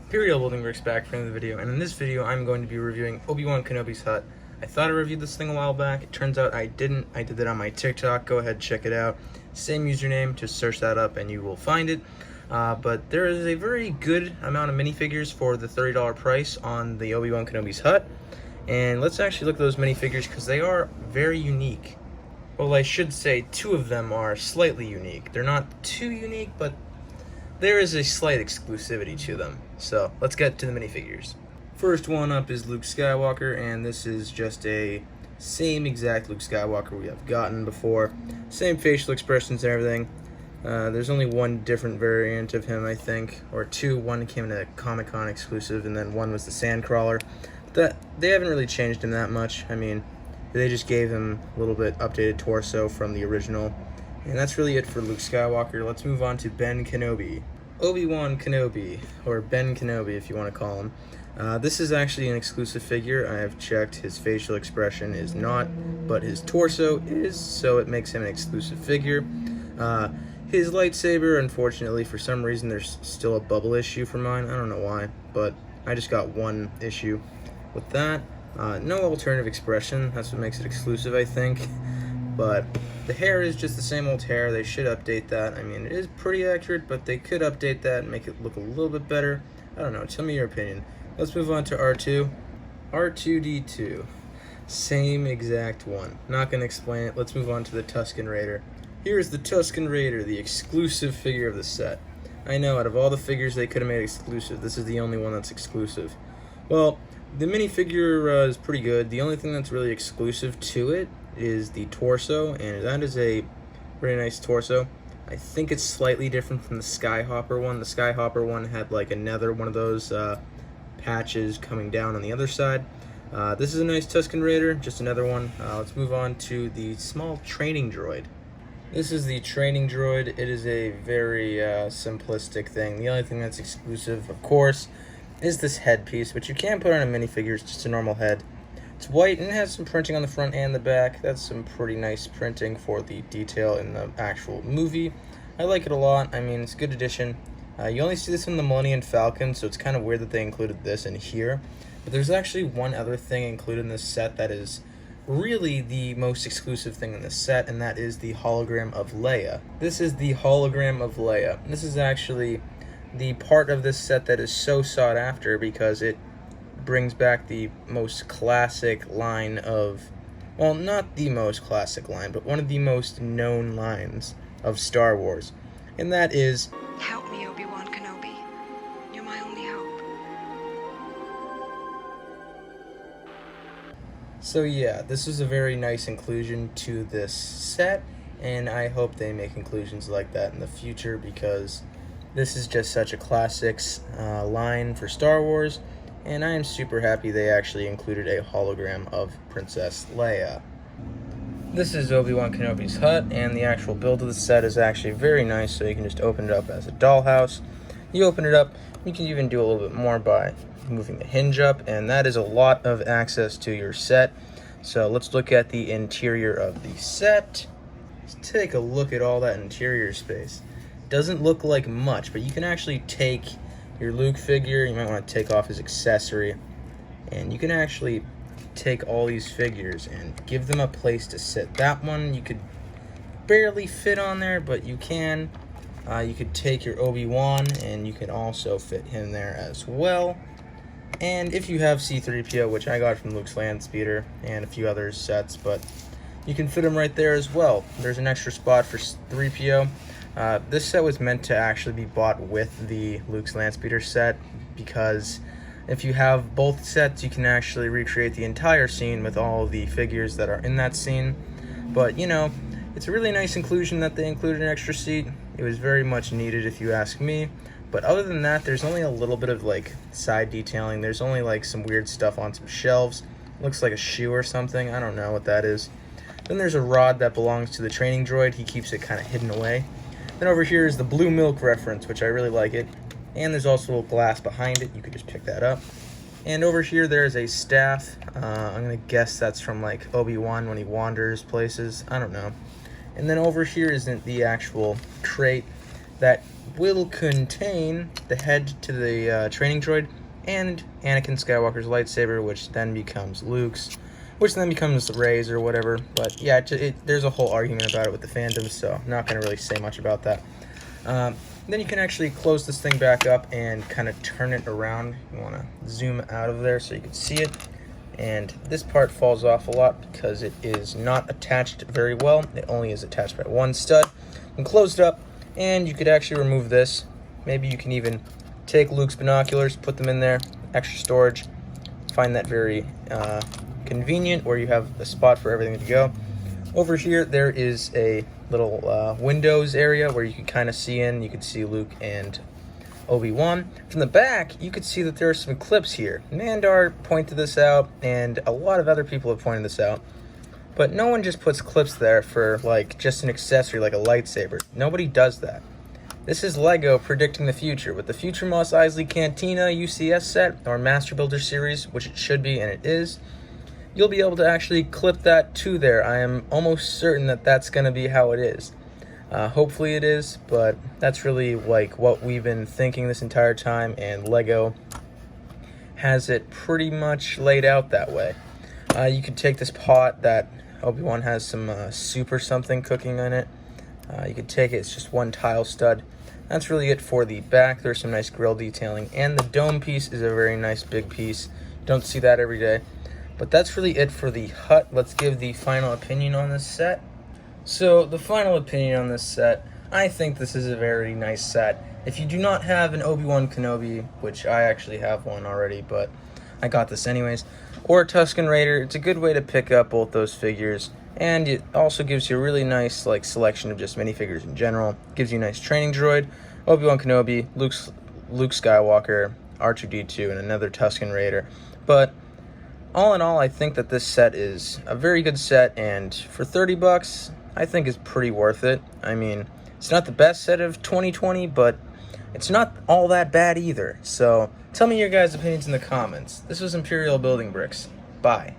Imperial Building Bricks back for another video, and in this video I'm going to be reviewing Obi-Wan Kenobi's hut. I thought I reviewed this thing a while back. It turns out I didn't. I did that on my TikTok. Go ahead, check it out. Same username, just search that up and you will find it. But there is a very good amount of minifigures for the $30 price on the Obi-Wan Kenobi's hut. And let's actually look at those minifigures because they are very unique. Well, I should say two of them are slightly unique. They're not too unique, but there is a slight exclusivity to them. So let's get to the minifigures. First one up is Luke Skywalker, and this is just a same exact Luke Skywalker we have gotten before. Same facial expressions and everything. There's only one different variant of him, I think, or two. One came in a Comic-Con exclusive, and then one was the Sandcrawler. They haven't really changed him that much. I mean, they just gave him a little bit updated torso from the original. And that's really it for Luke Skywalker. Let's move on to Ben Kenobi. Obi-Wan Kenobi, or Ben Kenobi if you want to call him. This is actually an exclusive figure. I have checked. His facial expression is not, but his torso is, so it makes him an exclusive figure. His lightsaber, unfortunately, for some reason, there's still a bubble issue for mine. I don't know why, but I just got one issue with that. No alternative expression. That's what makes it exclusive, I think. But the hair is just the same old hair. They should update that. I mean, it is pretty accurate, but they could update that and make it look a little bit better. I don't know. Tell me your opinion. Let's move on to R2. R2-D2. Same exact one. Not going to explain it. Let's move on to the Tusken Raider. Here's the Tusken Raider, the exclusive figure of the set. I know, out of all the figures they could have made exclusive, this is the only one that's exclusive. Well, the minifigure is pretty good. The only thing that's really exclusive to it is the torso, and that is a very nice torso. I think it's slightly different from the Skyhopper one. The Skyhopper one had like another one of those patches coming down on the other side. This is a nice Tusken Raider, just another one. Let's move on to the small training droid. This is the training droid. It is a very simplistic thing. The only thing that's exclusive, of course, is this headpiece, which you can put on a minifigure. It's just a normal head. It's white and it has some printing on the front and the back. That's some pretty nice printing for the detail in the actual movie. I like it a lot. I mean, it's a good addition. You only see this in the Millennium Falcon, so it's kind of weird that they included this in here. But there's actually one other thing included in this set that is really the most exclusive thing in this set, and that is the hologram of Leia. This is the hologram of Leia. This is actually the part of this set that is so sought after because it brings back the most classic line of, well, not the most classic line, but one of the most known lines of Star Wars. And that is, "Help me, Obi-Wan Kenobi. You're my only hope." So yeah, this is a very nice inclusion to this set, and I hope they make inclusions like that in the future because this is just such a classics line for Star Wars, and I am super happy they actually included a hologram of Princess Leia. This is Obi-Wan Kenobi's hut, and the actual build of the set is actually very nice, so you can just open it up as a dollhouse. You open it up, you can even do a little bit more by moving the hinge up, and that is a lot of access to your set. So let's look at the interior of the set. Let's take a look at all that interior space. Doesn't look like much, but you can actually take your Luke figure, you might want to take off his accessory, and you can actually take all these figures and give them a place to sit. That one you could barely fit on there, but you can. You could take your Obi-Wan, and you can also fit him there as well. And if you have C-3PO, which I got from Luke's Land Speeder, and a few other sets, but you can fit him right there as well. There's an extra spot for 3PO. This set was meant to actually be bought with the Luke's Landspeeder set because if you have both sets, you can actually recreate the entire scene with all the figures that are in that scene. But, you know, it's a really nice inclusion that they included an extra seat. It was very much needed if you ask me. But other than that, there's only a little bit of, like, side detailing. There's only, like, some weird stuff on some shelves. Looks like a shoe or something. I don't know what that is. Then there's a rod that belongs to the training droid. He keeps it kind of hidden away. Then over here is the blue milk reference, which I really like it. And there's also a little glass behind it. You could just pick that up. And over here there's a staff. I'm going to guess that's from like Obi-Wan when he wanders places. I don't know. And then over here isn't the actual crate that will contain the head to the training droid and Anakin Skywalker's lightsaber, which then becomes Luke's, which then becomes Rey's or whatever. But yeah, there's a whole argument about it with the fandom, so I'm not going to really say much about that. Then you can actually close this thing back up and kind of turn it around. You want to zoom out of there so you can see it. And this part falls off a lot because it is not attached very well. It only is attached by one stud. And closed up, and you could actually remove this. Maybe you can even take Luke's binoculars, put them in there, extra storage. Find that very convenient, where you have a spot for everything to go. Over here, there is a little windows area where you can kind of see in. You can see Luke and Obi-Wan. From the back, you could see that there are some clips here. Mandar pointed this out, and a lot of other people have pointed this out. But no one just puts clips there for, like, just an accessory like a lightsaber. Nobody does that. This is LEGO predicting the future. With the Future Mos Eisley Cantina UCS set, or Master Builder series, which it should be, and it is, you'll be able to actually clip that to there. I am almost certain that that's going to be how it is. Hopefully it is, but that's really like what we've been thinking this entire time, and LEGO has it pretty much laid out that way. You could take this pot that Obi-Wan has some soup or something cooking in it. You could take it, it's just one tile stud. That's really it for the back. There's some nice grill detailing, and the dome piece is a very nice big piece. Don't see that every day. But that's really it for the hut. Let's give the final opinion on this set. So, the final opinion on this set, I think this is a very nice set. If you do not have an Obi-Wan Kenobi, which I actually have one already, but I got this anyways, or a Tusken Raider, it's a good way to pick up both those figures. And it also gives you a really nice selection of just minifigures in general. Gives you a nice training droid, Obi-Wan Kenobi, Luke Skywalker, R2-D2, and another Tusken Raider. But all in all, I think that this set is a very good set, and for $30, I think is pretty worth it. I mean, it's not the best set of 2020, but it's not all that bad either. So tell me your guys' opinions in the comments. This was Imperial Building Bricks. Bye.